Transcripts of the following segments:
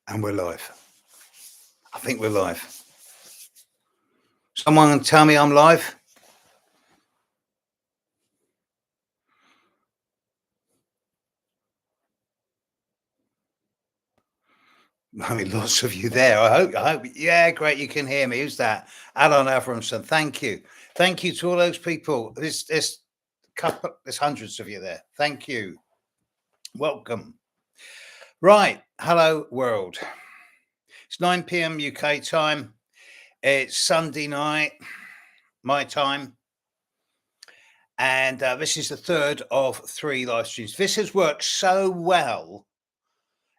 And we're live. I think we're live. Someone tell me I'm live. I mean, lots of you there. I hope. Yeah, great. You can hear me. Who's that? Alan Avramson. Thank you. Thank you to all those people. There's hundreds of you there. Thank you. Welcome. Right. Hello, world. It's 9 p.m. UK time. It's Sunday night, my time. And this is the third of 3 live streams. This has worked so well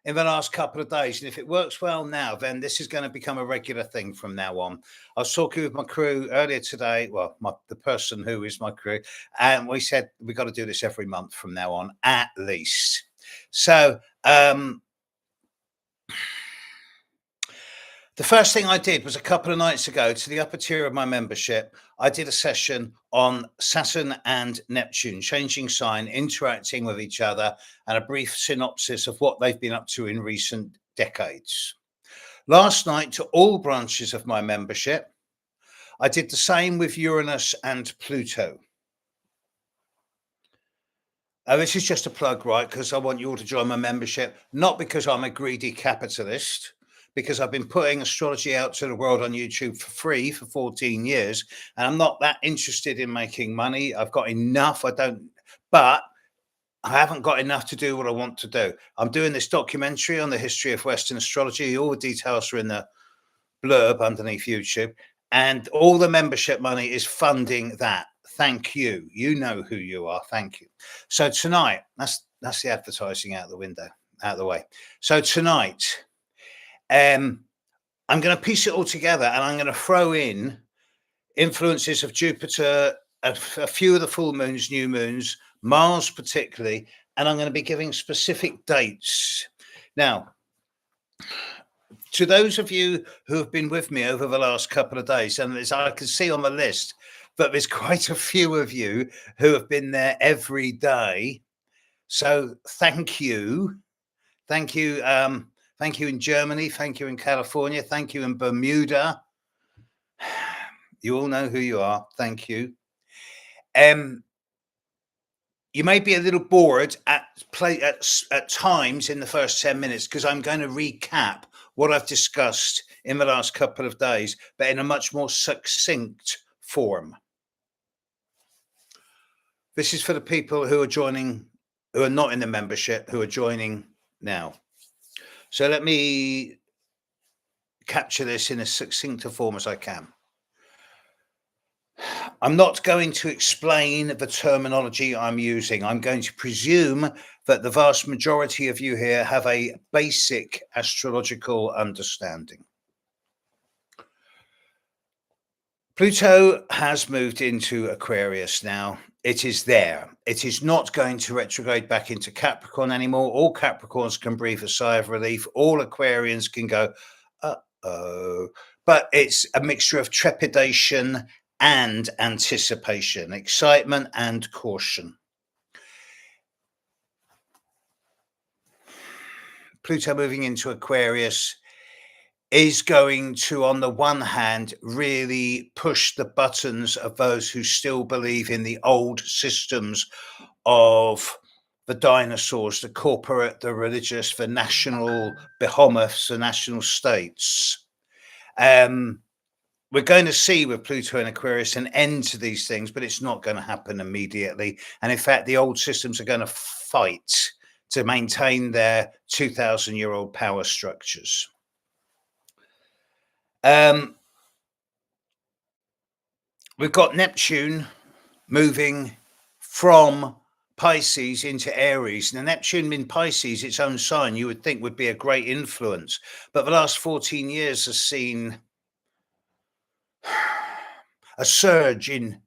in the last couple of days. And if it works well now, then this is going to become a regular thing from now on. I was talking with my crew earlier today, well, the person who is my crew, and we said we've got to do this every month from now on, at least. So the first thing I did was a couple of nights ago, to the upper tier of my membership, I did a session on Saturn and Neptune, changing sign, interacting with each other, and a brief synopsis of what they've been up to in recent decades. Last night, to all branches of my membership, I did the same with Uranus and Pluto. This is just a plug, right? Because I want you all to join my membership, not because I'm a greedy capitalist, because I've been putting astrology out to the world on YouTube for free for 14 years. And I'm not that interested in making money. I've got enough. But I haven't got enough to do what I want to do. I'm doing this documentary on the history of Western astrology. All the details are in the blurb underneath YouTube. And all the membership money is funding that. Thank you. You know who you are. Thank you. So tonight, that's the advertising out the window, out of the way. So tonight, I'm going to piece it all together, and I'm going to throw in influences of Jupiter, a few of the full moons, new moons, Mars particularly, and I'm going to be giving specific dates. Now, to those of you who have been with me over the last couple of days, and as I can see on the list, but there's quite a few of you who have been there every day. So thank you. Thank you. Thank you in Germany. Thank you in California. Thank you in Bermuda. You all know who you are. Thank you. You may be a little bored at times in the first 10 minutes, because I'm going to recap what I've discussed in the last couple of days, but in a much more succinct form. This is for the people who are joining, who are not in the membership, who are joining now. So let me capture this in as succinct a form as I can. I'm not going to explain the terminology I'm using. I'm going to presume that the vast majority of you here have a basic astrological understanding. Pluto has moved into Aquarius now. It is there. It is not going to retrograde back into Capricorn anymore. All Capricorns can breathe a sigh of relief. All Aquarians can go, uh-oh. But it's a mixture of trepidation and anticipation, excitement and caution. Pluto moving into Aquarius is going to, on the one hand, really push the buttons of those who still believe in the old systems of the dinosaurs, the corporate, the religious, the national behemoths, the national states. We're going to see with Pluto and Aquarius an end to these things, but it's not going to happen immediately. And in fact, the old systems are going to fight to maintain their 2,000-year-old power structures. We've got Neptune moving from Pisces into Aries. Now, Neptune in Pisces, its own sign, you would think would be a great influence. But the last 14 years has seen a surge in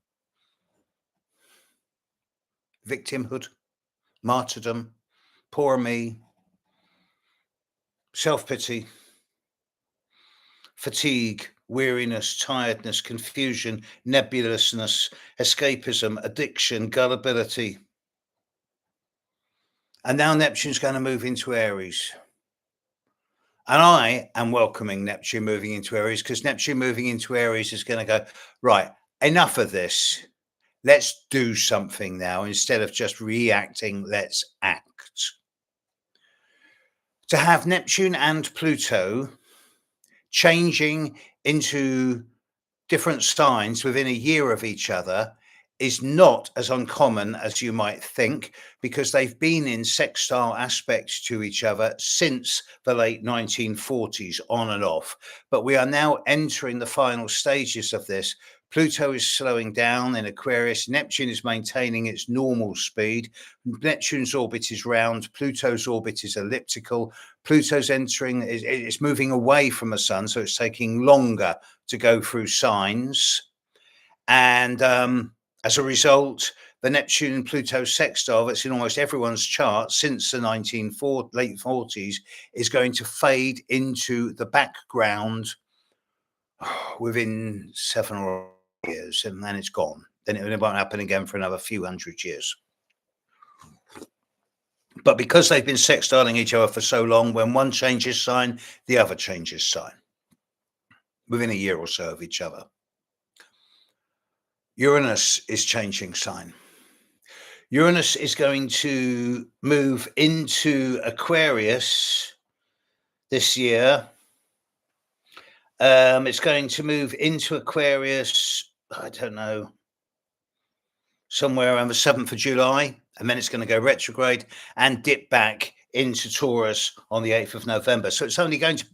victimhood, martyrdom, poor me, self-pity, fatigue, weariness, tiredness, confusion, nebulousness, escapism, addiction, gullibility. And now Neptune's going to move into Aries. And I am welcoming Neptune moving into Aries, because Neptune moving into Aries is going to go, right, enough of this. Let's do something now. Instead of just reacting, let's act. To have Neptune and Pluto changing into different signs within a year of each other is not as uncommon as you might think, because they've been in sextile aspects to each other since the late 1940s, on and off. But we are now entering the final stages of this. Pluto is slowing down in Aquarius. Neptune is maintaining its normal speed. Neptune's orbit is round. Pluto's orbit is elliptical. Pluto's it's moving away from the sun, so it's taking longer to go through signs. And as a result, the Neptune and Pluto sextile that's in almost everyone's chart since the late 40s is going to fade into the background within 7 or 8 years, and then it's gone. Then it won't happen again for another few hundred years. But because they've been sextiling each other for so long, when one changes sign, the other changes sign within a year or so of each other. Uranus is changing sign. Uranus is going to move into Aquarius this year. It's going to move into Aquarius, I don't know, somewhere around the 7th of July, and then it's going to go retrograde and dip back into Taurus on the 8th of November. So it's only going to,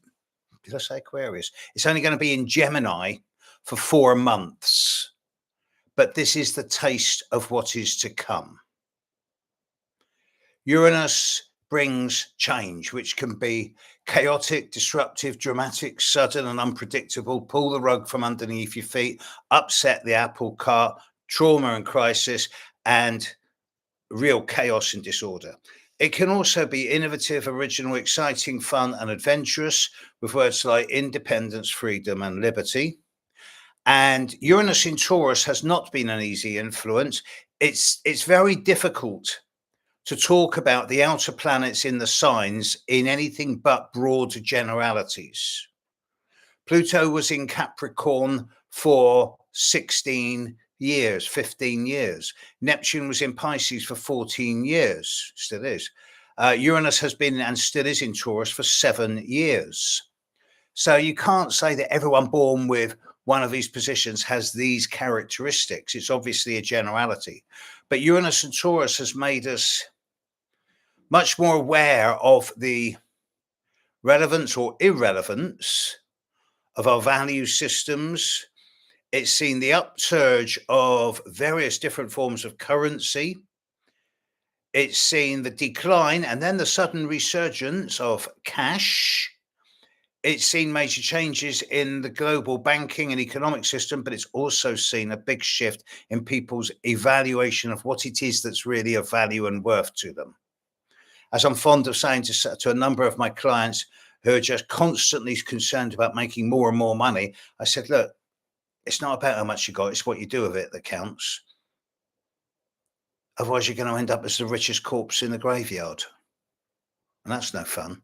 did I say Aquarius? It's only going to be in Gemini for 4 months. But this is the taste of what is to come. Uranus brings change, which can be chaotic, disruptive, dramatic, sudden, and unpredictable, pull the rug from underneath your feet, upset the apple cart, trauma and crisis, and real chaos and disorder. It can also be innovative, original, exciting, fun, and adventurous, with words like independence, freedom, and liberty. And Uranus in Taurus has not been an easy influence. It's very difficult to talk about the outer planets in the signs in anything but broad generalities. Pluto was in Capricorn for 16 years, 15 years. Neptune was in Pisces for 14 years, still is. Uranus has been and still is in Taurus for 7 years. So you can't say that everyone born with one of these positions has these characteristics. It's obviously a generality. But Uranus and Taurus has made us much more aware of the relevance or irrelevance of our value systems. It's seen the upsurge of various different forms of currency. It's seen the decline and then the sudden resurgence of cash. It's seen major changes in the global banking and economic system, but it's also seen a big shift in people's evaluation of what it is that's really of value and worth to them. As I'm fond of saying to a number of my clients who are just constantly concerned about making more and more money, I said, look, it's not about how much you got, it's what you do with it that counts. Otherwise, you're going to end up as the richest corpse in the graveyard. And that's no fun.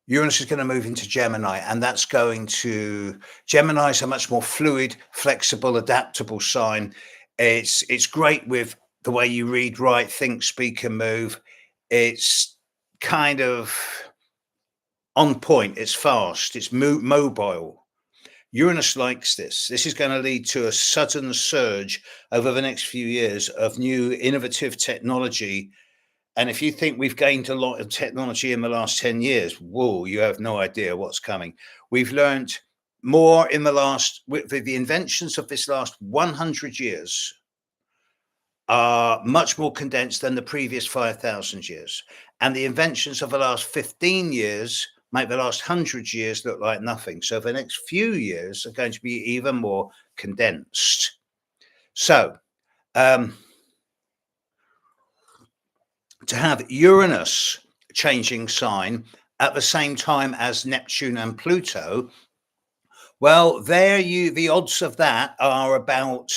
Uranus is going to move into Gemini, and that's Gemini is a much more fluid, flexible, adaptable sign. It's great with the way you read, write, think, speak, and move. It's kind of on point. It's fast. It's mobile. Uranus likes this. This is going to lead to a sudden surge over the next few years of new innovative technology. And if you think we've gained a lot of technology in the last 10 years, whoa, you have no idea what's coming. We've learned more with the inventions of this last 100 years are much more condensed than the previous 5,000 years. And the inventions of the last 15 years make the last 100 years look like nothing. So the next few years are going to be even more condensed. So, to have Uranus changing sign at the same time as Neptune and Pluto, well, the odds of that are about,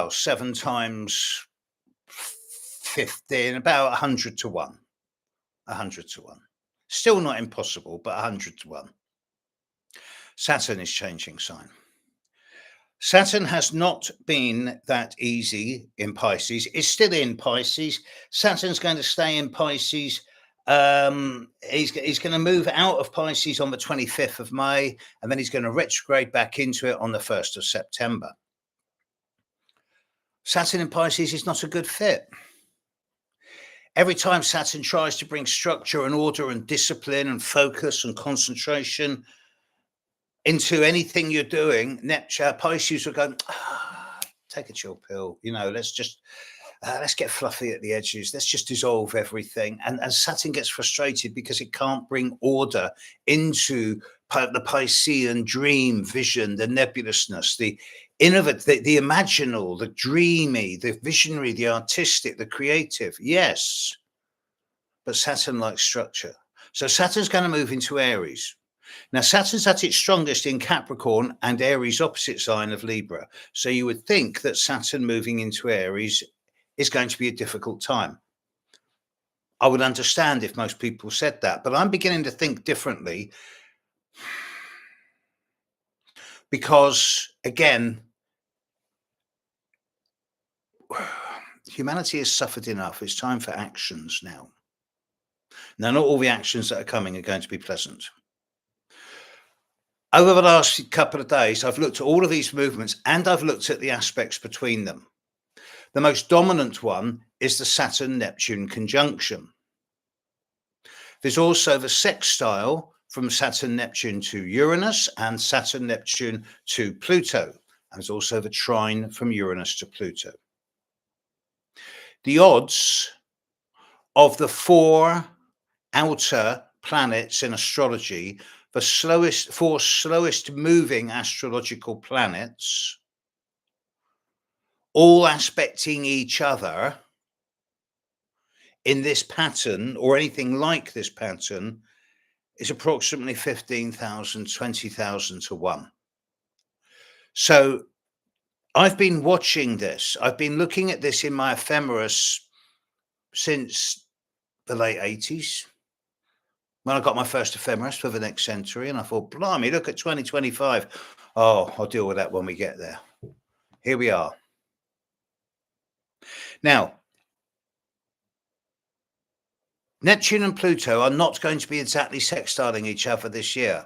7 times 15, about 100 to 1. 100 to 1. Still not impossible, but 100 to 1. Saturn is changing sign. Saturn has not been that easy in Pisces. It's still in Pisces. Saturn's going to stay in Pisces. He's going to move out of Pisces on the 25th of May, and then he's going to retrograde back into it on the 1st of September. Saturn in Pisces is not a good fit. Every time Saturn tries to bring structure and order and discipline and focus and concentration into anything you're doing, Pisces will go, take a chill pill. Let's get fluffy at the edges. Let's just dissolve everything. And Saturn gets frustrated because it can't bring order into the Piscean dream, vision, the nebulousness, the innovative, the imaginal, the dreamy, the visionary, the artistic, the creative. Yes. But Saturn likes structure. So Saturn's going to move into Aries. Now, Saturn's at its strongest in Capricorn and Aries opposite sign of Libra. So you would think that Saturn moving into Aries is going to be a difficult time. I would understand if most people said that, but I'm beginning to think differently because, again, humanity has suffered enough. It's time for actions now. Now, not all the actions that are coming are going to be pleasant. Over the last couple of days, I've looked at all of these movements and I've looked at the aspects between them. The most dominant one is the Saturn-Neptune conjunction. There's also the sextile from Saturn-Neptune to Uranus and Saturn-Neptune to Pluto. And there's also the trine from Uranus to Pluto. The odds of the 4 outer planets in astrology, the 4 slowest moving astrological planets, all aspecting each other in this pattern or anything like this pattern, is approximately 15,000, 20,000 to 1. So I've been watching this. I've been looking at this in my ephemeris since the late 80s. When I got my first ephemeris for the next century, and I thought, blimey, look at 2025. Oh, I'll deal with that when we get there. Here we are. Now, Neptune and Pluto are not going to be exactly sextiling each other this year.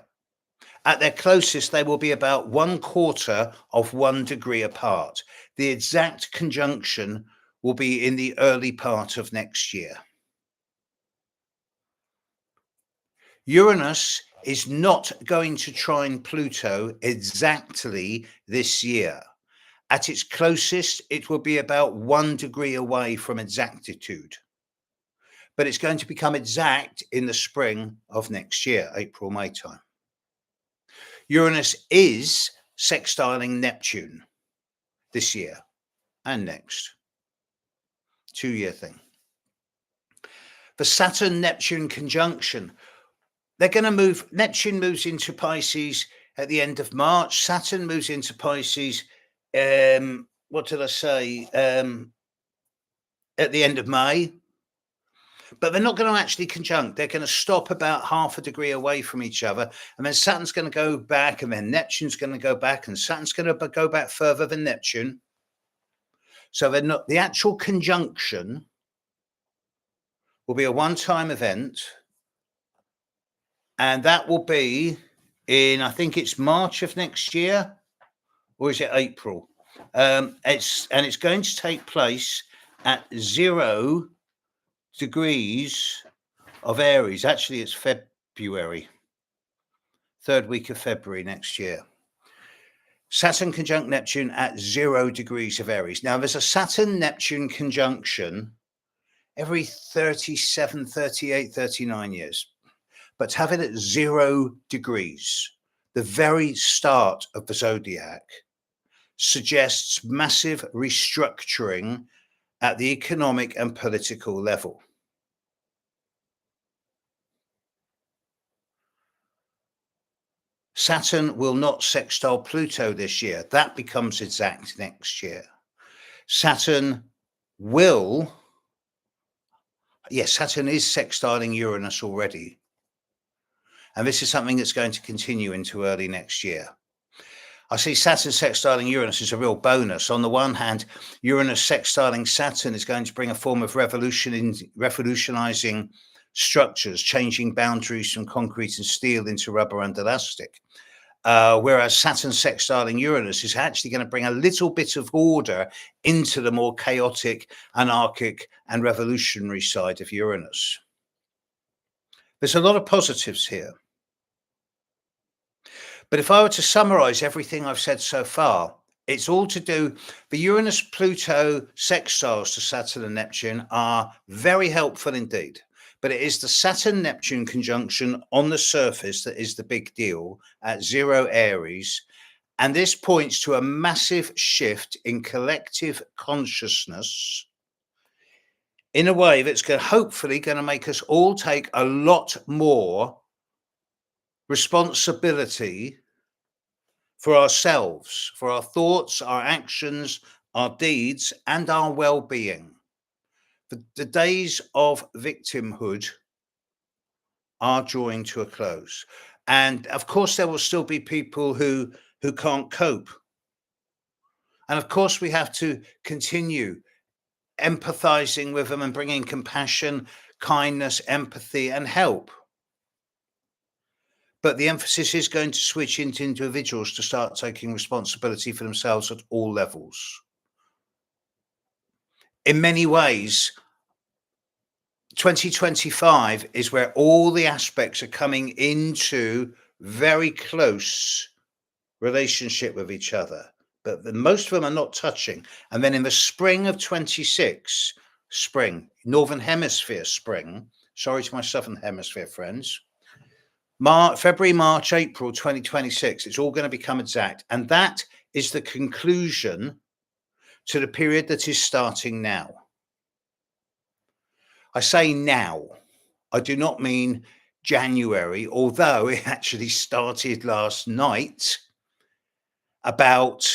At their closest, they will be about 1/4 of 1 degree apart. The exact conjunction will be in the early part of next year. Uranus is not going to trine Pluto exactly this year. At its closest, it will be about 1 degree away from exactitude. But it's going to become exact in the spring of next year, April, May time. Uranus is sextiling Neptune this year and next. 2-year thing. The Saturn-Neptune conjunction, they're going to move. Neptune moves into Pisces at the end of March. Saturn moves into Pisces, what did I say? At the end of May. But they're not going to actually conjunct. They're going to stop about 1/2 degree away from each other. And then Saturn's going to go back, and then Neptune's going to go back, and Saturn's going to go back further than Neptune. So they're not, the actual conjunction will be a one-time event. And that will be in, I think it's March of next year, or is it April? It's going to take place at 0 degrees of Aries. Actually, it's February, 3rd week of February next year. Saturn conjunct Neptune at 0 degrees of Aries. Now, there's a Saturn-Neptune conjunction every 37, 38, 39 years. But to have it at 0 degrees, the very start of the zodiac, suggests massive restructuring at the economic and political level. Saturn will not sextile Pluto this year. That becomes exact next year. Saturn will, Yes, Saturn is sextiling Uranus already. And this is something that's going to continue into early next year. I see Saturn sextiling Uranus as a real bonus. On the one hand, Uranus sextiling Saturn is going to bring a form of revolutionizing structures, changing boundaries from concrete and steel into rubber and elastic. Whereas Saturn sextiling Uranus is actually going to bring a little bit of order into the more chaotic, anarchic, and revolutionary side of Uranus. There's a lot of positives here. But if I were to summarize everything I've said so far, it's all to do, the Uranus-Pluto sextiles to Saturn and Neptune are very helpful indeed. But it is the Saturn-Neptune conjunction on the surface that is the big deal at 0 Aries. And this points to a massive shift in collective consciousness in a way that's hopefully going to make us all take a lot more responsibility for ourselves, for our thoughts, our actions, our deeds, and our well-being. The days of victimhood are drawing to a close. And of course, there will still be people who can't cope. And of course, we have to continue empathizing with them and bringing compassion, kindness, empathy, and help. But the emphasis is going to switch into individuals to start taking responsibility for themselves at all levels. In many ways, 2025 is where all the aspects are coming into very close relationship with each other. But most of them are not touching. And then in the spring of 26, spring, Northern Hemisphere spring, sorry to my Southern Hemisphere friends, February, March, April 2026, it's all going to become exact. And that is the conclusion to the period that is starting now. I say now, I do not mean January, although it actually started last night, about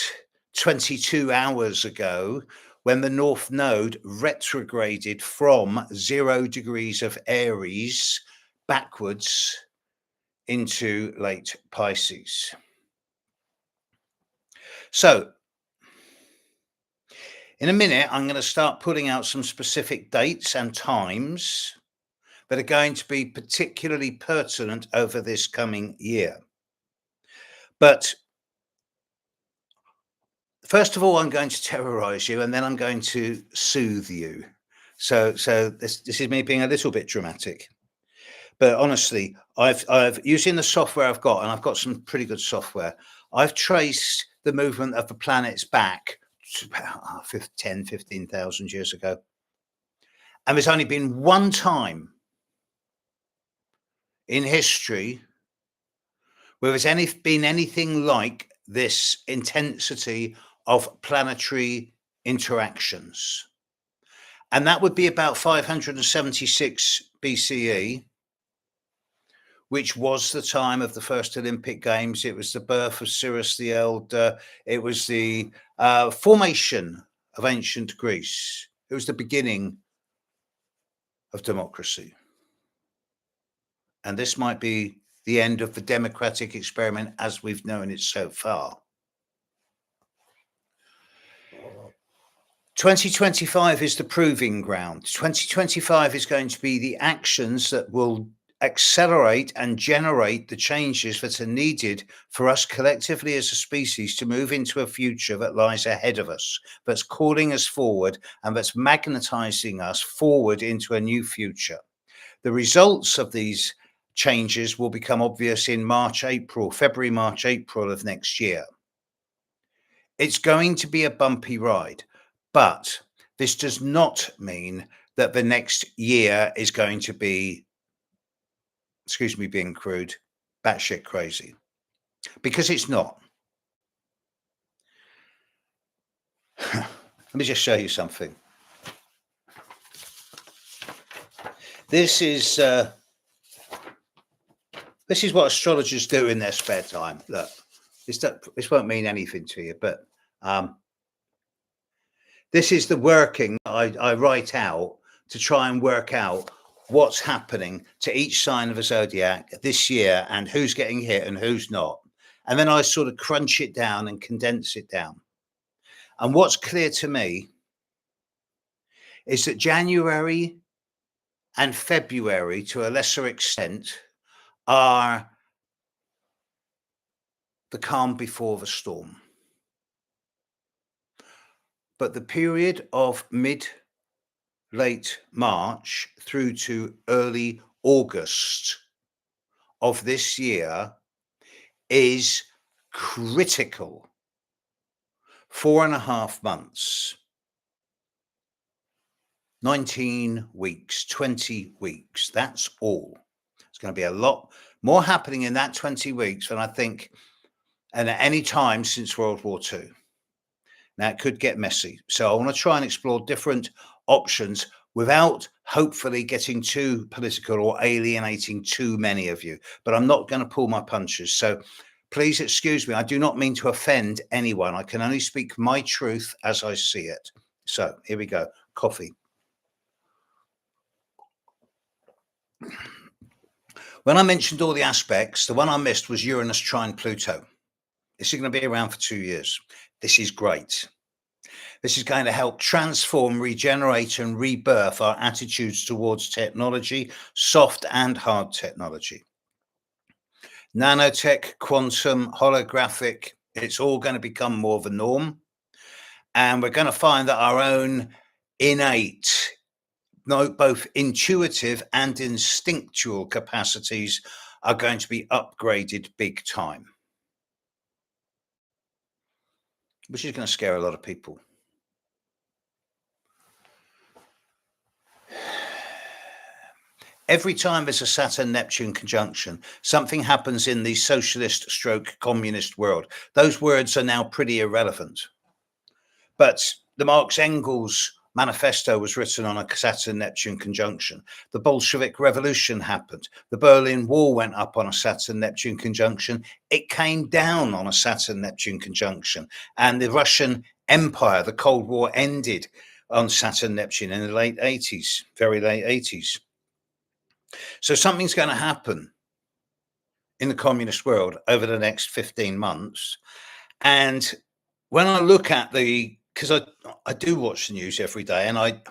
22 hours ago, when the North Node retrograded from 0 degrees of Aries backwards into late Pisces. So in a minute, I'm going to start putting out some specific dates and times that are going to be particularly pertinent over this coming year. But first of all, I'm going to terrorize you, and then I'm going to soothe you. So this is me being a little bit dramatic. But honestly, I've using the software I've got, and I've got some pretty good software. I've traced the movement of the planets back to about 10,000-15,000 years ago. And there's only been one time in history where there's been anything like this intensity of planetary interactions. And that would be about 576 BCE, which was the time of the first Olympic Games. It was the birth of Cyrus the Elder. It was the formation of ancient Greece. It was the beginning of democracy. And this might be the end of the democratic experiment as we've known it so far. 2025 is the proving ground. 2025 is going to be the actions that will accelerate and generate the changes that are needed for us collectively as a species to move into a future that lies ahead of us, that's calling us forward and that's magnetizing us forward into a new future. The results of these changes will become obvious in February, March, April of next year. It's going to be a bumpy ride, but this does not mean that the next year is going to be, excuse me being crude, batshit crazy, because it's not. Let me just show you something. This is what astrologers do in their spare time. Look, this won't mean anything to you, but this is the working I write out to try and work out what's happening to each sign of a zodiac this year and who's getting hit and who's not. And then I sort of crunch it down and condense it down. And what's clear to me is that January and February, to a lesser extent, are the calm before the storm. But the period of late March through to early August of this year is critical. 4.5 months, 19 weeks, 20 weeks. That's all. It's going to be a lot more happening in that 20 weeks than I think and at any time since World War II. Now, it could get messy. So I want to try and explore different options without hopefully getting too political or alienating too many of you. But I'm not going to pull my punches. So please excuse me. I do not mean to offend anyone. I can only speak my truth as I see it. So here we go. Coffee. When I mentioned all the aspects, the one I missed was Uranus trine Pluto. This is going to be around for 2 years. This is great. This is going to help transform, regenerate, and rebirth our attitudes towards technology, soft and hard technology. Nanotech, quantum, holographic, it's all going to become more of a norm. And we're going to find that our own innate, both intuitive and instinctual capacities are going to be upgraded big time, which is going to scare a lot of people. Every time there's a Saturn-Neptune conjunction, something happens in the socialist stroke communist world. Those words are now pretty irrelevant. But the Marx Engels manifesto was written on a Saturn-Neptune conjunction. The Bolshevik Revolution happened. The Berlin Wall went up on a Saturn-Neptune conjunction. It came down on a Saturn-Neptune conjunction. And the Russian Empire, the Cold War, ended on Saturn-Neptune in the late 80s, very late 80s. So something's going to happen in the communist world over the next 15 months. And when I look at because I do watch the news every day, and I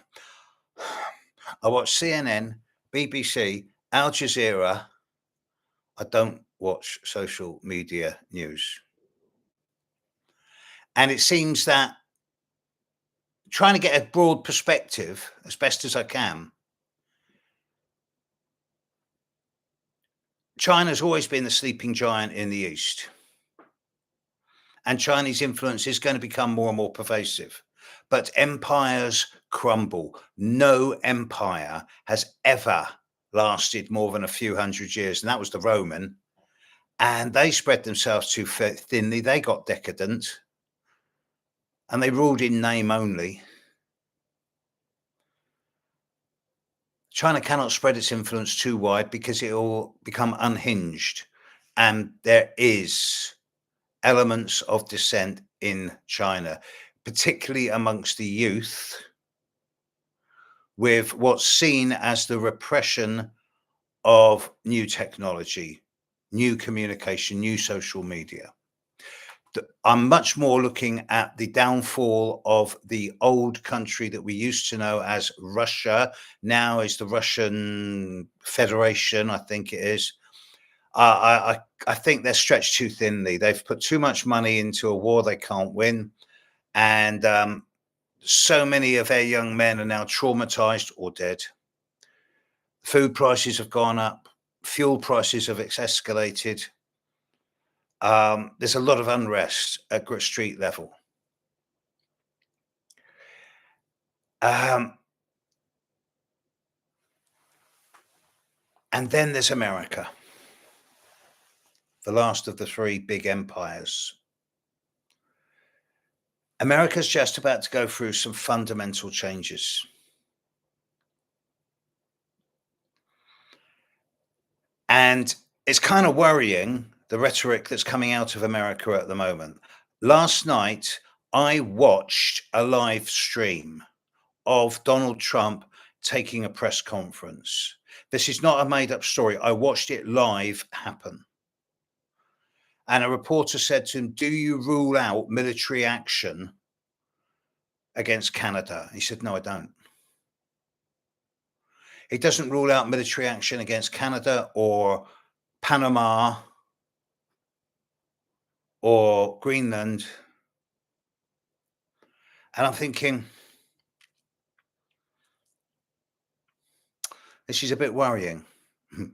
watch CNN, BBC, Al Jazeera. I don't watch social media news. And it seems that trying to get a broad perspective as best as I can, China's always been the sleeping giant in the East. And Chinese influence is going to become more and more pervasive. But empires crumble. No empire has ever lasted more than a few hundred years. And that was the Roman. And they spread themselves too thinly. They got decadent. And they ruled in name only. China cannot spread its influence too wide because it will become unhinged. And there is elements of dissent in China, particularly amongst the youth, with what's seen as the repression of new technology, new communication, new social media. I'm much more looking at the downfall of the old country that we used to know as Russia, now is the Russian Federation, I think it is. I think they're stretched too thinly. They've put too much money into a war they can't win. And so many of their young men are now traumatized or dead. Food prices have gone up. Fuel prices have escalated. There's a lot of unrest at street level. And then there's America, the last of the three big empires. America's just about to go through some fundamental changes. And it's kind of worrying, the rhetoric that's coming out of America at the moment. Last night, I watched a live stream of Donald Trump taking a press conference. This is not a made-up story. I watched it live happen. And a reporter said to him, "Do you rule out military action against Canada?" He said, "No, I don't." He doesn't rule out military action against Canada or Panama or Greenland. And I'm thinking, this is a bit worrying,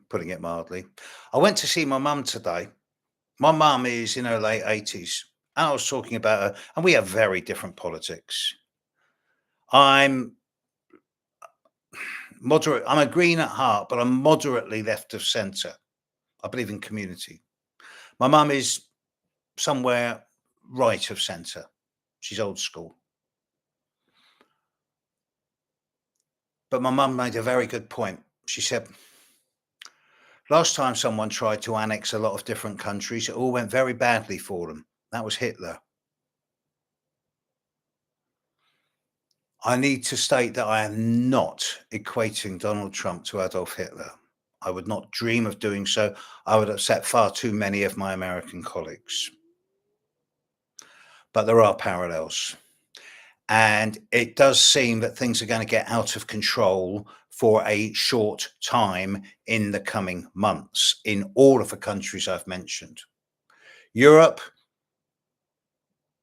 putting it mildly. I went to see my mum today. My mum is in her late 80s. And I was talking about her, and we have very different politics. I'm moderate. I'm a green at heart, but I'm moderately left of centre. I believe in community. My mum is somewhere right of centre. She's old school. But my mum made a very good point. She said, last time someone tried to annex a lot of different countries, it all went very badly for them. That was Hitler. I need to state that I am not equating Donald Trump to Adolf Hitler. I would not dream of doing so. I would upset far too many of my American colleagues. But there are parallels. And it does seem that things are going to get out of control for a short time in the coming months in all of the countries I've mentioned. Europe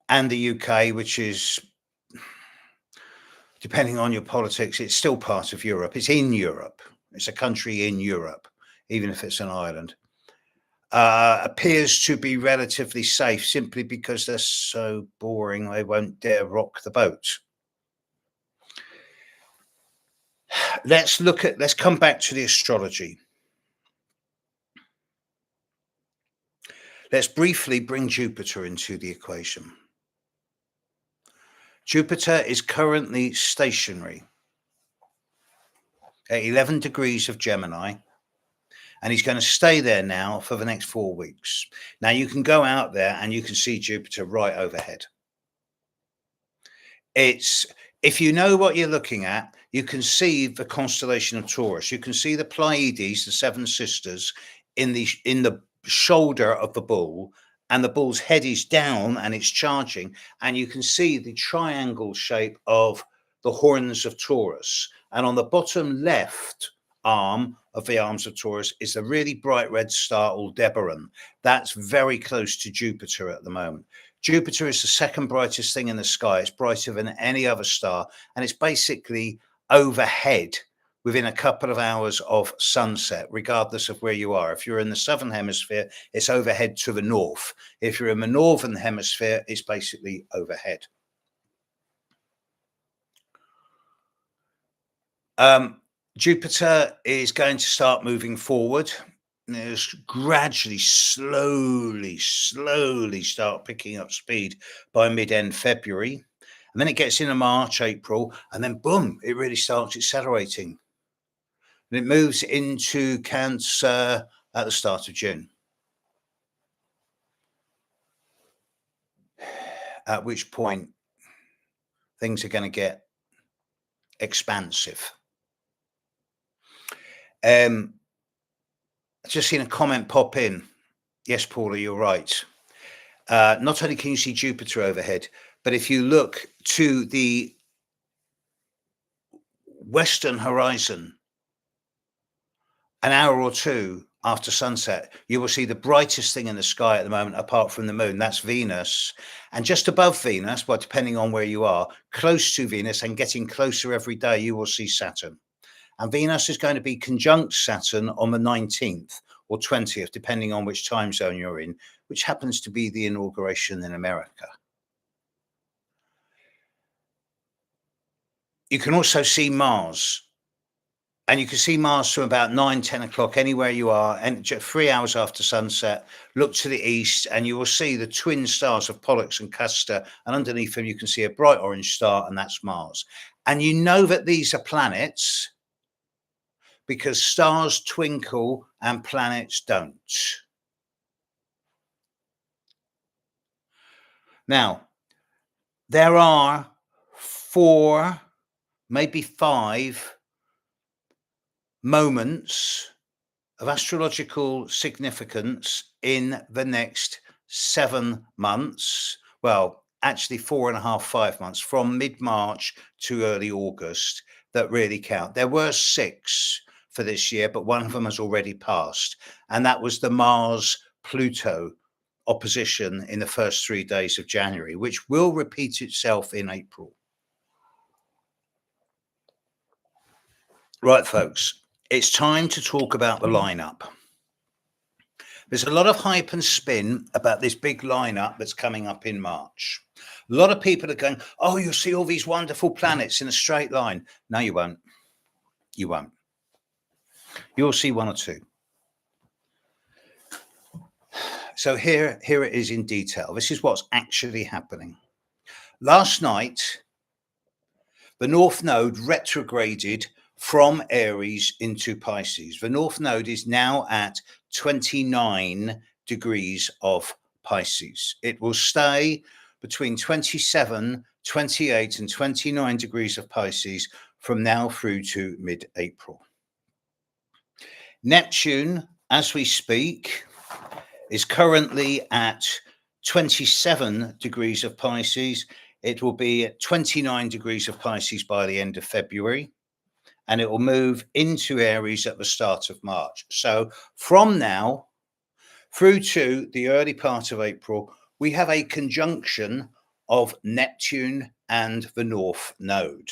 and the UK, which is, depending on your politics, it's still part of Europe. It's in Europe. It's a country in Europe, even if it's an island. Appears to be relatively safe simply because they're so boring they won't dare rock the boat. Let's come back to the astrology. Let's briefly bring Jupiter into the equation. Jupiter is currently stationary at 11 degrees of Gemini, and he's going to stay there now for the next 4 weeks. Now, you can go out there and you can see Jupiter right overhead. If you know what you're looking at, you can see the constellation of Taurus. You can see the Pleiades, the seven sisters, in the shoulder of the bull, and the bull's head is down and it's charging, and you can see the triangle shape of the horns of Taurus. And on the bottom left arm of the arms of Taurus is a really bright red star, Aldebaran. That's very close to Jupiter at the moment. Jupiter is the second brightest thing in the sky. It's brighter than any other star, and it's basically overhead within a couple of hours of sunset, regardless of where you are. If you're in the southern hemisphere, it's overhead to the north. If you're in the northern hemisphere, it's basically overhead. Jupiter is going to start moving forward. It's gradually, slowly start picking up speed by mid-end February. And then it gets into March, April, and then boom, it really starts accelerating. And it moves into Cancer at the start of June. At which point things are going to get expansive. I've just seen a comment pop in. Yes, Paula, you're right. Not only can you see Jupiter overhead, but if you look to the western horizon, an hour or two after sunset, you will see the brightest thing in the sky at the moment, apart from the moon. That's Venus. And just above Venus, well, depending on where you are, close to Venus and getting closer every day, you will see Saturn. And Venus is going to be conjunct Saturn on the 19th or 20th, depending on which time zone you're in, which happens to be the inauguration in America. You can also see Mars. And you can see Mars from about 9-10 o'clock anywhere you are, and 3 hours after sunset. Look to the east and you will see the twin stars of Pollux and Castor, and underneath them you can see a bright orange star, and that's Mars. And you know that these are planets because stars twinkle and planets don't. Now, there are 4, maybe 5 moments of astrological significance in the next 7 months. Well, actually 4.5, 5 months, from mid-March to early August, that really count. There were 6 for this year, but one of them has already passed. And that was the Mars-Pluto opposition in the first 3 days of January, which will repeat itself in April. Right, folks, it's time to talk about the lineup. There's a lot of hype and spin about this big lineup that's coming up in March. A lot of people are going, oh, you'll see all these wonderful planets in a straight line. No, you won't. You won't. You'll see 1 or 2. So here it is in detail. This is what's actually happening. Last night, the North Node retrograded from Aries into Pisces. The North Node is now at 29 degrees of Pisces. It will stay between 27, 28 and 29 degrees of Pisces from now through to mid-April. Neptune, as we speak, is currently at 27 degrees of Pisces. It will be at 29 degrees of Pisces by the end of February, and it will move into Aries at the start of March. So from now through to the early part of April, we have a conjunction of Neptune and the North Node.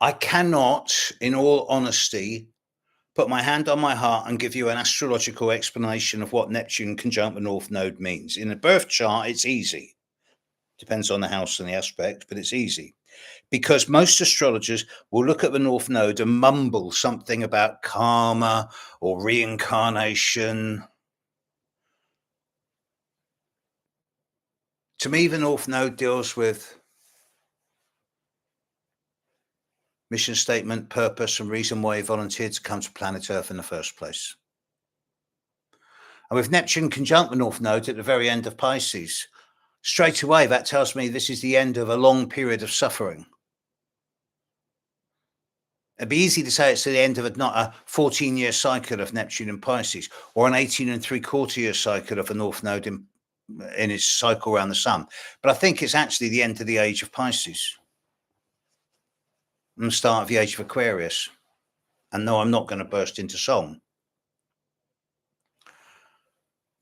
I cannot, in all honesty, put my hand on my heart and give you an astrological explanation of what Neptune conjunct the North Node means. In a birth chart, it's easy. Depends on the house and the aspect, but it's easy. Because most astrologers will look at the North Node and mumble something about karma or reincarnation. To me, the North Node deals with mission statement, purpose, and reason why you volunteered to come to planet Earth in the first place. And with Neptune conjunct the North Node at the very end of Pisces, straight away that tells me this is the end of a long period of suffering. It'd be easy to say it's the end of not a 14-year cycle of Neptune in Pisces, or an 18.75-year cycle of a North Node in its cycle around the sun. But I think it's actually the end of the age of Pisces and the start of the age of Aquarius. And no, I'm not going to burst into song.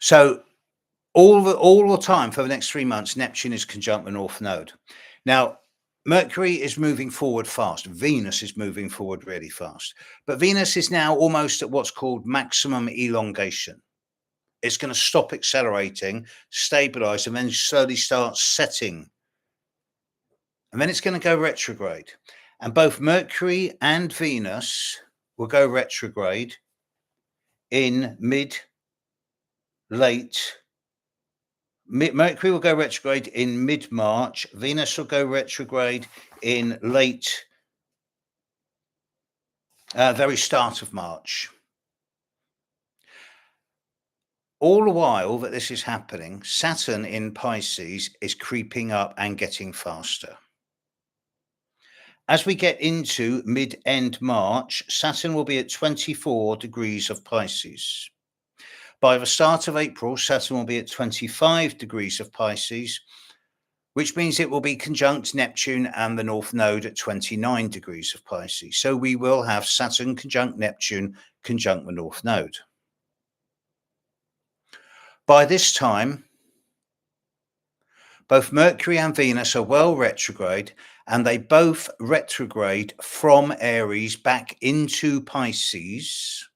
So all the time for the next 3 months, Neptune is conjunct the North Node. Now, Mercury is moving forward fast. Venus is moving forward really fast. But Venus is now almost at what's called maximum elongation. It's going to stop accelerating, stabilize, and then slowly start setting. And then it's going to go retrograde. And both Mercury and Venus will go retrograde in Mercury will go retrograde in mid-March. Venus will go retrograde in very start of March. All the while that this is happening, Saturn in Pisces is creeping up and getting faster. As we get into mid-end March, Saturn will be at 24 degrees of Pisces. By the start of April, Saturn will be at 25 degrees of Pisces, which means it will be conjunct Neptune and the North Node at 29 degrees of Pisces. So we will have Saturn conjunct Neptune, conjunct the North Node. By this time, both Mercury and Venus are well retrograde, and they both retrograde from Aries back into Pisces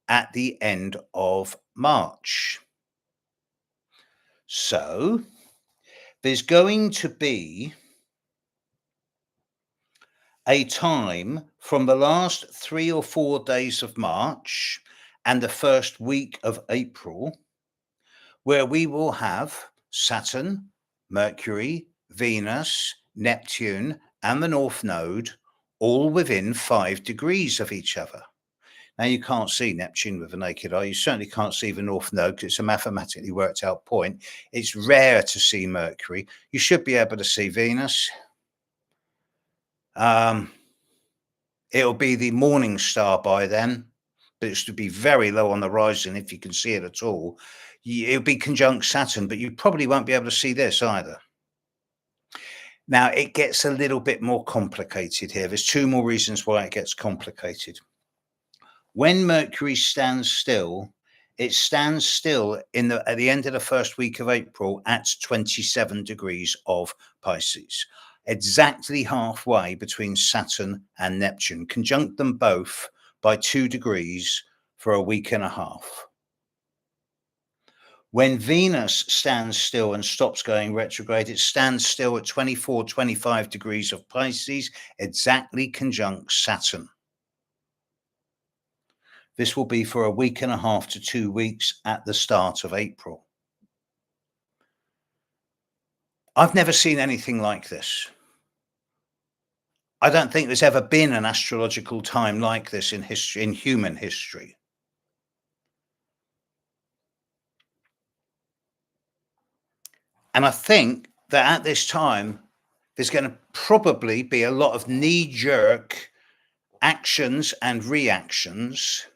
at the end of March. So there's going to be a time from the last 3 or 4 days of March and the first week of April where we will have Saturn, Mercury, Venus, Neptune, and the North Node all within 5 degrees of each other. Now, you can't see Neptune with the naked eye. You certainly can't see the North Node because it's a mathematically worked out point. It's rare to see Mercury. You should be able to see Venus. It'll be the morning star by then, but it's to be very low on the horizon if you can see it at all. It'll be conjunct Saturn, but you probably won't be able to see this either. Now, it gets a little bit more complicated here. There's two more reasons why it gets complicated. When Mercury stands still, it stands still at the end of the first week of April at 27 degrees of Pisces, exactly halfway between Saturn and Neptune. Conjunct them both by 2 degrees for a week and a half. When Venus stands still and stops going retrograde, it stands still at 24, 25 degrees of Pisces, exactly conjunct Saturn. This will be for a week and a half to 2 weeks at the start of April. I've never seen anything like this. I don't think there's ever been an astrological time like this in history, in human history. And I think that at this time, there's going to probably be a lot of knee-jerk actions and reactions.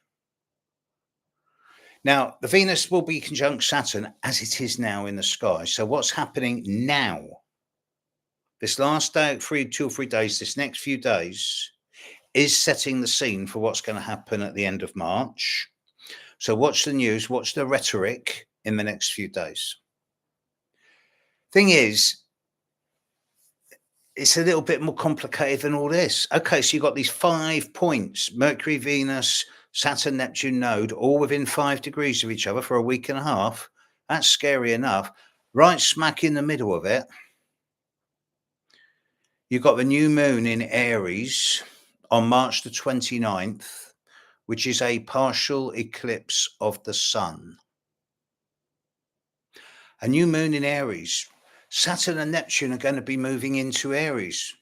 Now, the Venus will be conjunct Saturn as it is now in the sky. So what's happening now? This last day, 2 or 3 days, this next few days, is setting the scene for what's going to happen at the end of March. So watch the news, watch the rhetoric in the next few days. Thing is, it's a little bit more complicated than all this. Okay, so you've got these 5 points, Mercury, Venus, Saturn, Neptune node, all within 5 degrees of each other for a week and a half. That's scary enough. Right smack in the middle of it, you've got the new moon in Aries on March the 29th, which is a partial eclipse of the sun. A new moon in Aries. Saturn and Neptune are going to be moving into Aries.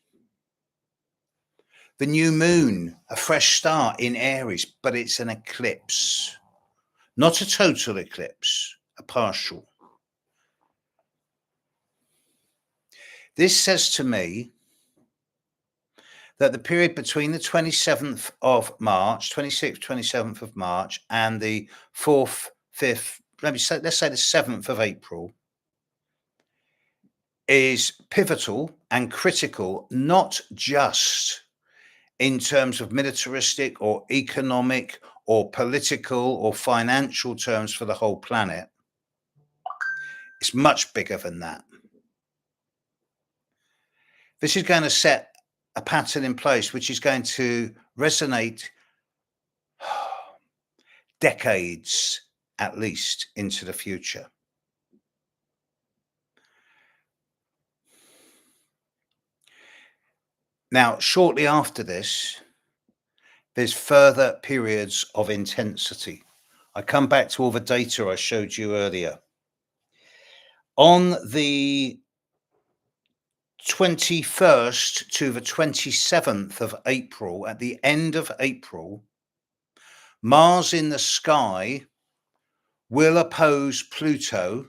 The new moon, a fresh start in Aries, but it's an eclipse. Not a total eclipse, a partial. This says to me that the period between the 27th of March, 26th, 27th of March, and the 4th, 5th, let's say the 7th of April, is pivotal and critical, not just in terms of militaristic or economic or political or financial terms for the whole planet. It's much bigger than that. This is going to set a pattern in place which is going to resonate decades at least into the future. Now, shortly after this, there's further periods of intensity. I come back to all the data I showed you earlier. On the 21st to the 27th of April, at the end of April, Mars in the sky will oppose Pluto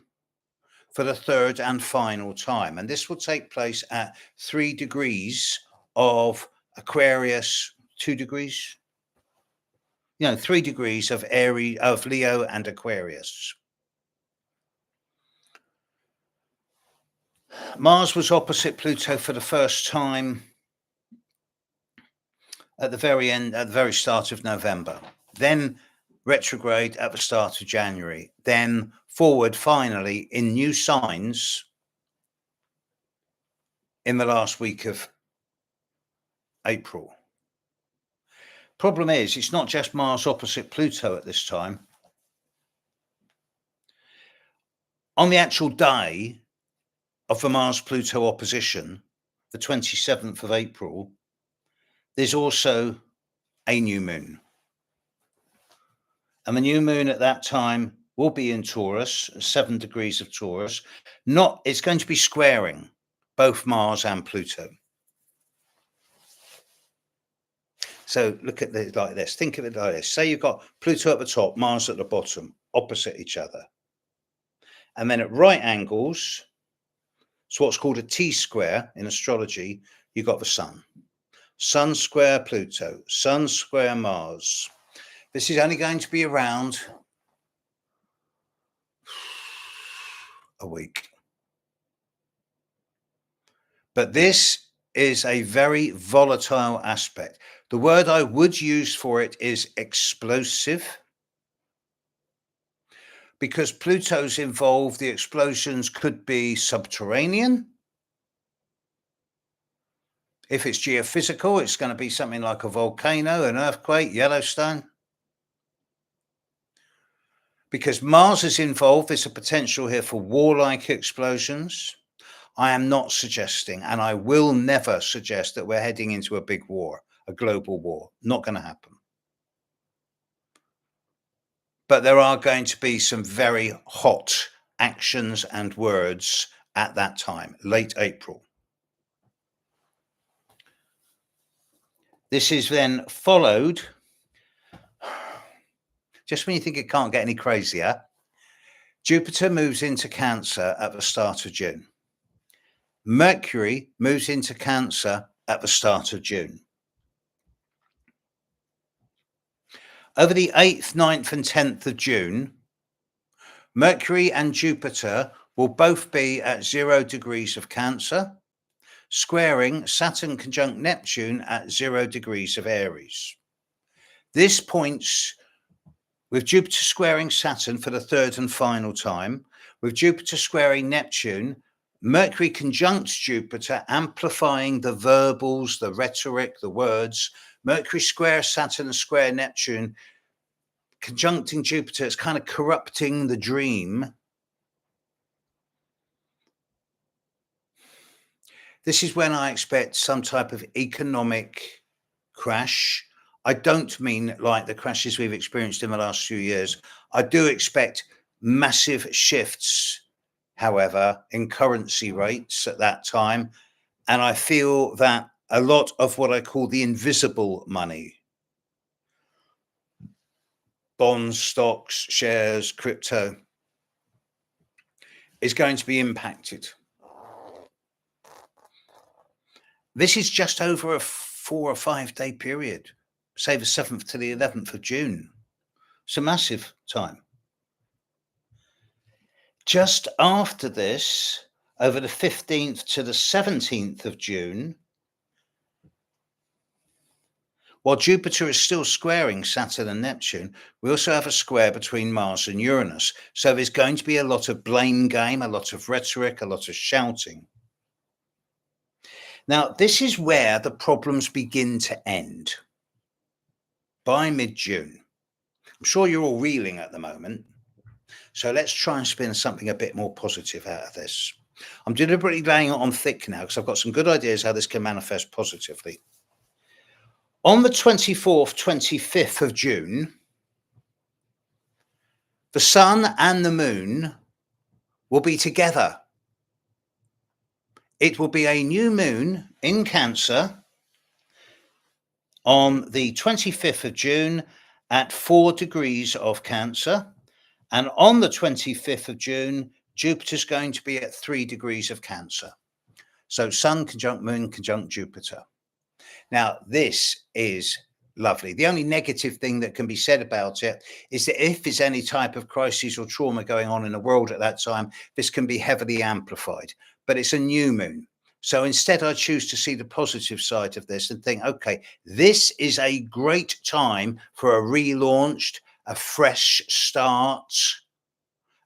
for the third and final time. And this will take place at 3 degrees of Aquarius, 2 degrees, 3 degrees of Aries, of Leo and Aquarius. Mars was opposite Pluto for the first time at the very end, at the very start of November, then retrograde at the start of January, then forward finally in new signs in the last week of April. Problem is, it's not just Mars opposite Pluto at this time. On the actual day of the Mars-Pluto opposition, the 27th of April, there's also a new moon. And the new moon at that time will be in Taurus, 7 degrees of Taurus. It's going to be squaring both Mars and Pluto. So look at it like this. Think of it like this. Say you've got Pluto at the top, Mars at the bottom, opposite each other. And then at right angles, it's what's called a T-square in astrology, you've got the sun. Sun square Pluto, Sun square Mars. This is only going to be around a week. But this is a very volatile aspect. The word I would use for it is explosive, because Pluto's involved. The explosions could be subterranean. If it's geophysical, it's going to be something like a volcano, an earthquake, Yellowstone. Because Mars is involved, there's a potential here for warlike explosions. I am not suggesting, and I will never suggest, that we're heading into a big war, a global war. Not going to happen. But there are going to be some very hot actions and words at that time, late April. This is then followed, just when you think it can't get any crazier, Jupiter moves into Cancer at the start of June. Mercury moves into Cancer at the start of June. Over the 8th, 9th, and 10th of June, Mercury and Jupiter will both be at 0 degrees of Cancer, squaring Saturn conjunct Neptune at 0 degrees of Aries. This points, with Jupiter squaring Saturn for the third and final time, with Jupiter squaring Neptune, Mercury conjuncts Jupiter, amplifying the verbals, the rhetoric, the words. Mercury square Saturn square Neptune, conjuncting Jupiter, it's kind of corrupting the dream. This is when I expect some type of economic crash. I don't mean like the crashes we've experienced in the last few years. I do expect massive shifts, however, in currency rates at that time. And I feel that a lot of what I call the invisible money, bonds, stocks, shares, crypto, is going to be impacted. This is just over a 4 or 5 day period, say the 7th to the 11th of June. It's a massive time. Just after this, over the 15th to the 17th of June, while Jupiter is still squaring Saturn and Neptune, we also have a square between Mars and Uranus. So there's going to be a lot of blame game, a lot of rhetoric, a lot of shouting. Now, this is where the problems begin to end. By mid-June. I'm sure you're all reeling at the moment. So let's try and spin something a bit more positive out of this. I'm deliberately laying it on thick now because I've got some good ideas how this can manifest positively. On the 24th, 25th of June, the Sun and the Moon will be together. It will be a new moon in Cancer on the 25th of June at 4 degrees of Cancer. And on the 25th of June, Jupiter's going to be at 3 degrees of Cancer. So Sun conjunct Moon conjunct Jupiter. Now, this is lovely. The only negative thing that can be said about it is that if there's any type of crisis or trauma going on in the world at that time, this can be heavily amplified. But it's a new moon. So instead, I choose to see the positive side of this and think, okay, this is a great time for a relaunched, a fresh start,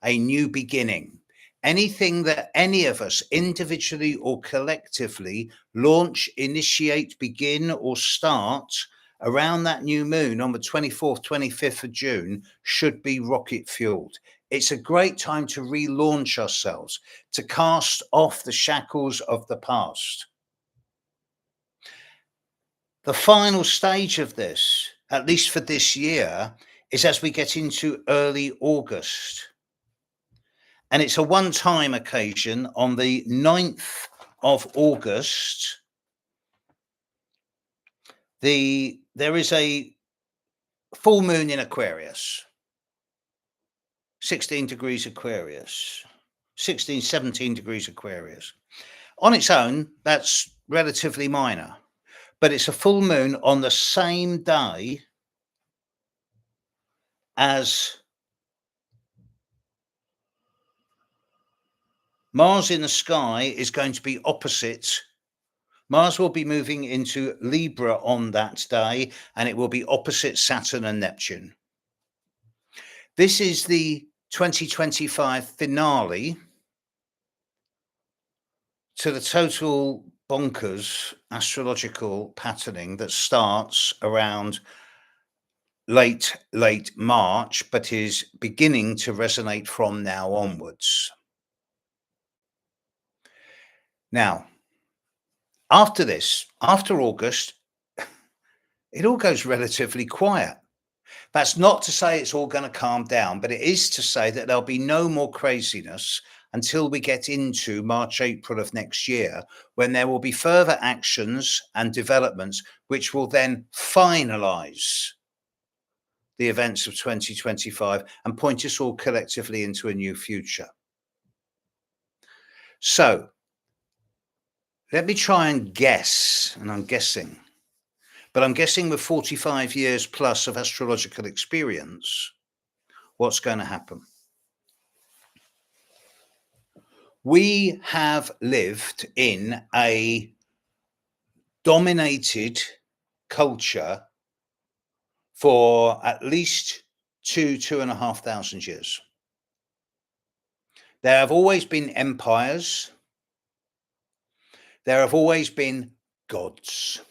a new beginning. Anything that any of us individually or collectively launch, initiate, begin, or start around that new moon on the 24th, 25th of June should be rocket fueled. It's a great time to relaunch ourselves, to cast off the shackles of the past. The final stage of this, at least for this year, is as we get into early August. And it's a one-time occasion on the 9th of August. There is a full moon in Aquarius. 16 degrees Aquarius, 16, 17 degrees Aquarius. On its own, that's relatively minor. but it's a full moon on the same day as Mars in the sky is going to be opposite. Mars will be moving into Libra on that day, and it will be opposite Saturn and Neptune. This is the 2025 finale to the total bonkers astrological patterning that starts around late March, but is beginning to resonate from now onwards. Now, after this, after August, it all goes relatively quiet. That's not to say it's all going to calm down, but it is to say that there'll be no more craziness until we get into March, April of next year, when there will be further actions and developments which will then finalize the events of 2025 and point us all collectively into a new future. So let me try and guess, and I'm guessing, but I'm guessing with 45 years plus of astrological experience, what's going to happen. We have lived in a dominated culture for at least 2,500 years. There have always been empires. There have always been gods.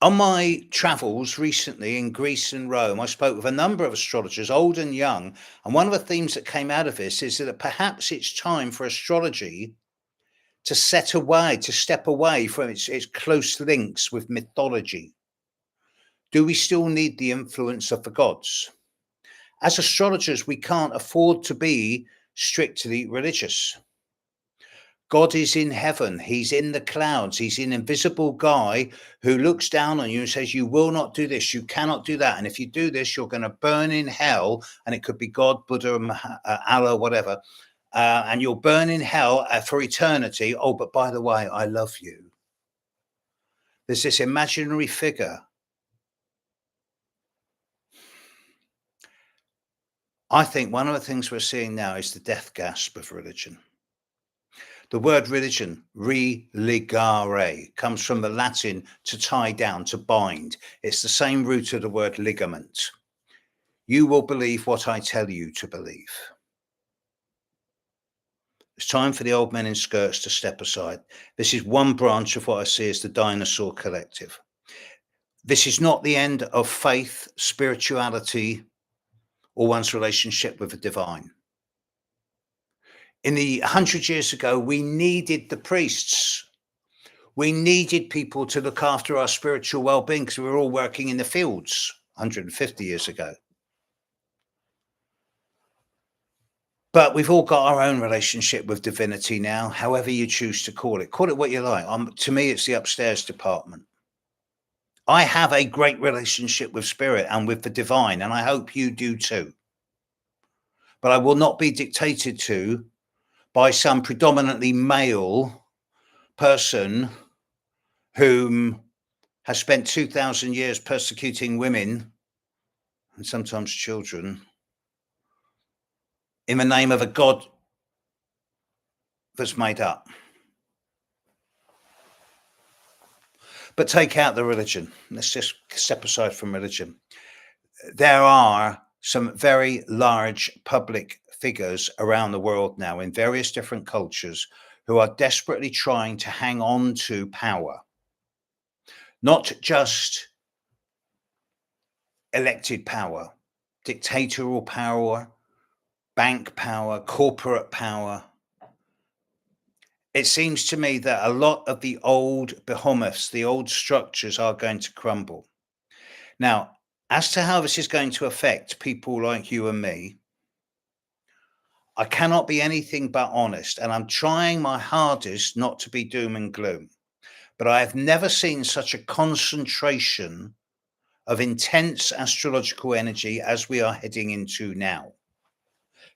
On my travels recently in Greece and Rome, I spoke with a number of astrologers, old and young, and one of the themes that came out of this is that perhaps it's time for astrology to step away from its close links with mythology. Do we still need the influence of the gods? As astrologers, we can't afford to be strictly religious. God is in heaven. He's in the clouds. He's an invisible guy who looks down on you and says, you will not do this. You cannot do that. And if you do this, you're going to burn in hell. And it could be God, Buddha, Allah, whatever. And you'll burn in hell for eternity. Oh, but by the way, I love you. There's this imaginary figure. I think one of the things we're seeing now is the death gasp of religion. The word religion, religare, comes from the Latin to tie down, to bind. It's the same root of the word ligament. You will believe what I tell you to believe. It's time for the old men in skirts to step aside. This is one branch of what I see as the dinosaur collective. This is not the end of faith, spirituality, or one's relationship with the divine. In the 100 years ago, we needed the priests. We needed people to look after our spiritual well-being because we were all working in the fields 150 years ago. But we've all got our own relationship with divinity now, however you choose to call it. Call it what you like. To me, it's the upstairs department. I have a great relationship with spirit and with the divine, and I hope you do too. But I will not be dictated to by some predominantly male person whom has spent 2,000 years persecuting women and sometimes children in the name of a God that's made up. But take out the religion. Let's just step aside from religion. There are some very large public figures around the world now in various different cultures who are desperately trying to hang on to power. Not just elected power, dictatorial power, bank power, corporate power. It seems to me that a lot of the old behemoths, the old structures are going to crumble. Now, as to how this is going to affect people like you and me, I cannot be anything but honest, and I'm trying my hardest not to be doom and gloom. But I have never seen such a concentration of intense astrological energy as we are heading into now.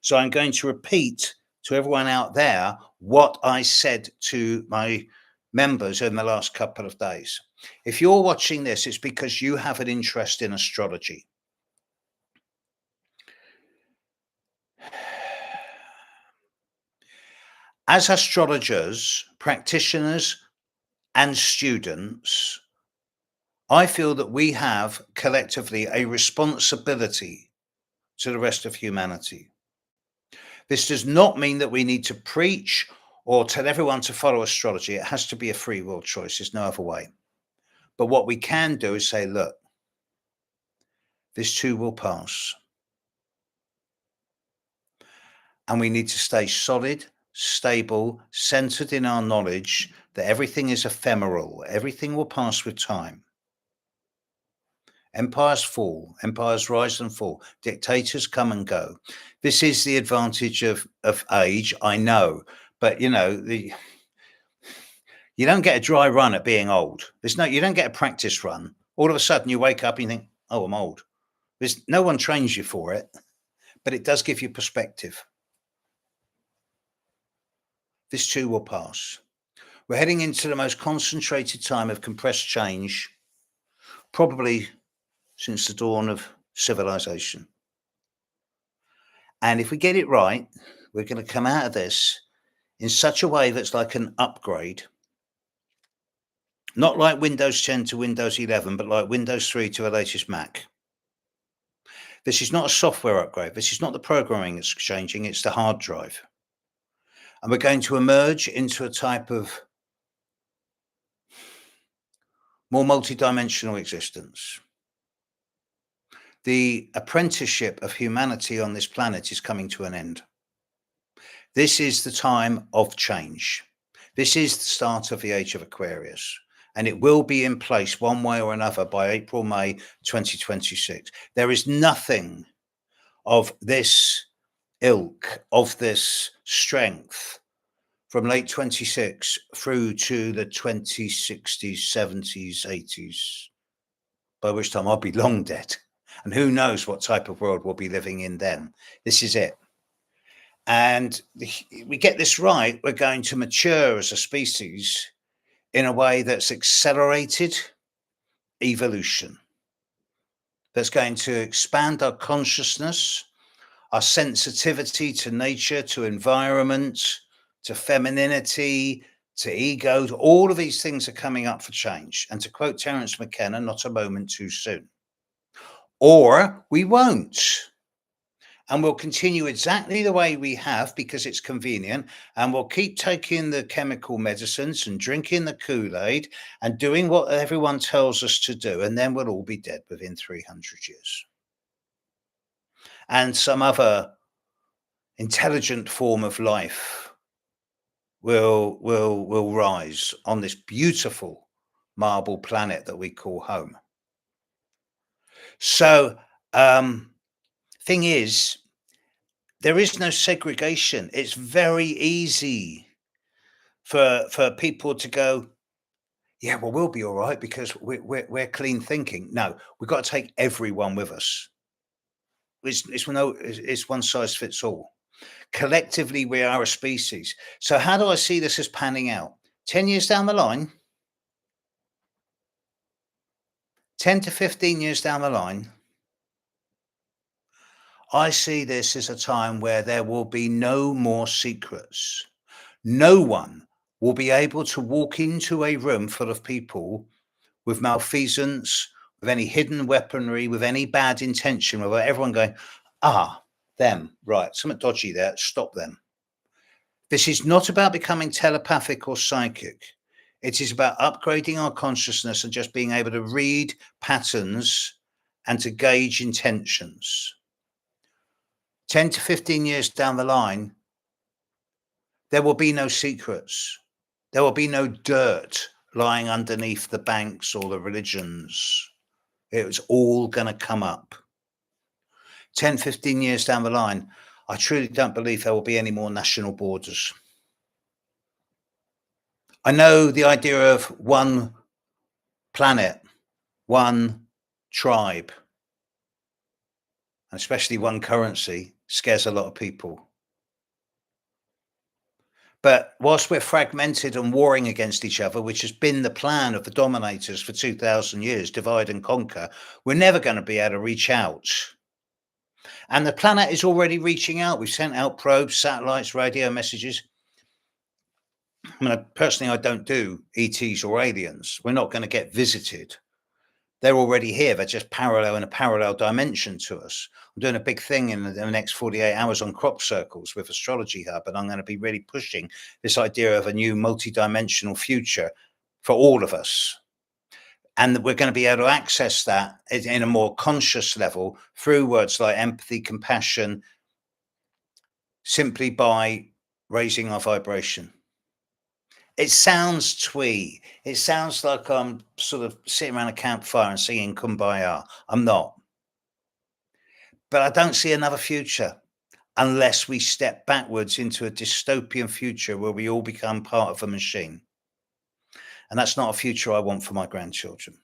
So I'm going to repeat to everyone out there what I said to my members in the last couple of days. If you're watching this, it's because you have an interest in astrology. As astrologers, practitioners, and students, I feel that we have collectively a responsibility to the rest of humanity. This does not mean that we need to preach or tell everyone to follow astrology. It has to be a free will choice. There's no other way. But what we can do is say, look, this too will pass. And we need to stay solid, stable, centered in our knowledge that everything is ephemeral. Everything will pass with time. Empires fall, empires rise and fall, dictators come and go. This is the advantage of age, I know, but you know, you don't get a dry run at being old. You don't get a practice run. All of a sudden you wake up and you think, oh, I'm old. No one trains you for it, but it does give you perspective. This too will pass. We're heading into the most concentrated time of compressed change, probably since the dawn of civilization. And if we get it right, we're going to come out of this in such a way that's like an upgrade. Not like Windows 10 to Windows 11, but like Windows 3 to the latest Mac. This is not a software upgrade. This is not the programming that's changing. It's the hard drive. And we're going to emerge into a type of more multidimensional existence. The apprenticeship of humanity on this planet is coming to an end. This is the time of change. This is the start of the age of Aquarius, and it will be in place one way or another by April, May 2026. There is nothing of this ilk, of this strength from late 26 through to the 2060s, 70s, 80s, by which time I'll be long dead. And who knows what type of world we'll be living in then. This is it. And we get this right, we're going to mature as a species in a way that's accelerated evolution, that's going to expand our consciousness, our sensitivity to nature, to environment, to femininity, to ego. All of these things are coming up for change. And to quote Terence McKenna, not a moment too soon. Or we won't. And we'll continue exactly the way we have because it's convenient. And we'll keep taking the chemical medicines and drinking the Kool-Aid and doing what everyone tells us to do. And then we'll all be dead within 300 years. And some other intelligent form of life will rise on this beautiful marble planet that we call home. So, thing is, there is no segregation. It's very easy for people to go, yeah, well, we'll be all right because we're clean thinking. No, we've got to take everyone with us. It's one size fits all. Collectively, we are a species. So how do I see this as panning out? 10 years down the line, 10 to 15 years down the line, I see this as a time where there will be no more secrets. No one will be able to walk into a room full of people with malfeasance, with any hidden weaponry, with any bad intention, without everyone going, them, right, something dodgy there, stop them. This is not about becoming telepathic or psychic. It is about upgrading our consciousness and just being able to read patterns and to gauge intentions. 10 to 15 years down the line, there will be no secrets. There will be no dirt lying underneath the banks or the religions. It's all going to come up. 10, 15 years down the line, I truly don't believe there will be any more national borders. I know the idea of one planet, one tribe, and especially one currency, scares a lot of people. But whilst we're fragmented and warring against each other, which has been the plan of the dominators for 2,000 years, divide and conquer, we're never going to be able to reach out. And the planet is already reaching out. We've sent out probes, satellites, radio messages. I mean, personally, I don't do ETs or aliens. We're not going to get visited. They're already here. They're just parallel in a parallel dimension to us. I'm doing a big thing in the next 48 hours on crop circles with Astrology Hub, and I'm going to be really pushing this idea of a new multi-dimensional future for all of us. And that we're going to be able to access that in a more conscious level through words like empathy, compassion, simply by raising our vibration. It sounds twee. It sounds like I'm sort of sitting around a campfire and singing Kumbaya. I'm not. But I don't see another future unless we step backwards into a dystopian future where we all become part of a machine. And that's not a future I want for my grandchildren.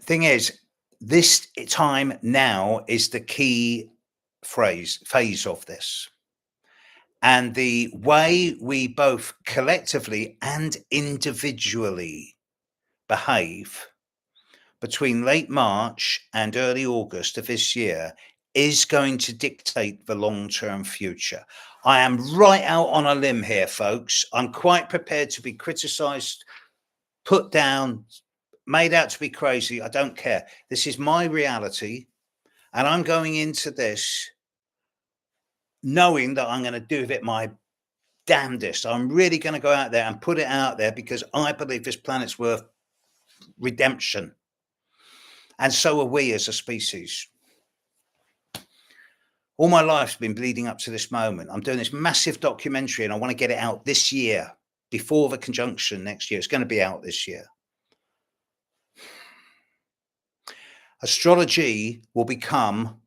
Thing is, this time now is the key phase of this. And the way we both collectively and individually behave between late March and early August of this year is going to dictate the long-term future. I am right out on a limb here, folks. I'm quite prepared to be criticized, put down, made out to be crazy. I don't care. This is my reality. And I'm going into this knowing that I'm going to do it my damnedest. I'm really going to go out there and put it out there because I believe this planet's worth redemption. And so are we as a species. All my life's been leading up to this moment. I'm doing this massive documentary and I want to get it out this year, before the conjunction next year. It's going to be out this year. Astrology will become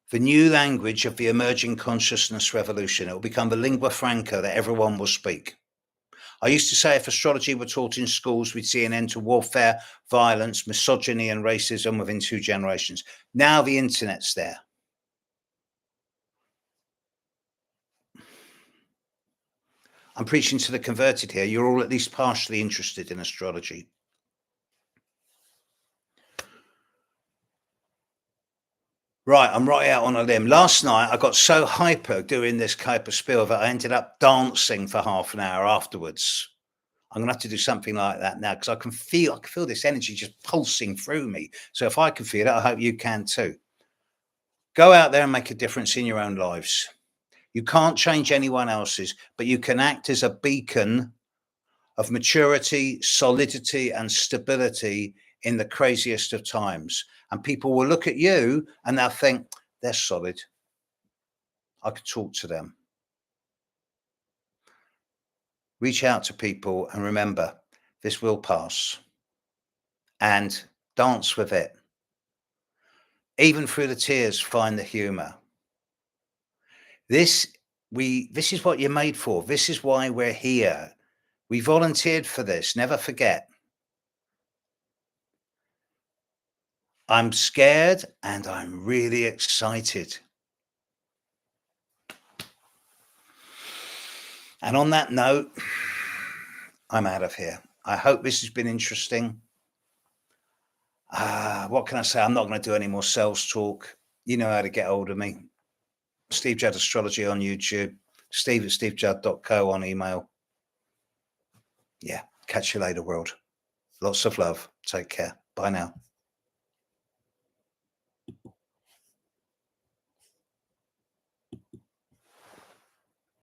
the new language of the emerging consciousness revolution. It will become the lingua franca that everyone will speak. I used to say if astrology were taught in schools, we'd see an end to warfare, violence, misogyny, and racism within 2 generations. Now the internet's there. I'm preaching to the converted here. You're all at least partially interested in astrology. Right, I'm right out on a limb. Last night, I got so hyper doing this type of spiel that I ended up dancing for half an hour afterwards. I'm going to have to do something like that now because I can feel this energy just pulsing through me. So if I can feel it, I hope you can too. Go out there and make a difference in your own lives. You can't change anyone else's, but you can act as a beacon of maturity, solidity, and stability in the craziest of times. And people will look at you and they'll think, they're solid. I could talk to them. Reach out to people and remember, this will pass. And dance with it. Even through the tears, find the humor. This is what you're made for. This is why we're here. We volunteered for this. Never forget. I'm scared and I'm really excited. And on that note, I'm out of here. I hope this has been interesting. What can I say? I'm not going to do any more sales talk. You know how to get hold of me. Steve Judd Astrology on YouTube. steve@stevejudd.co on email. Yeah, catch you later, world. Lots of love. Take care. Bye now.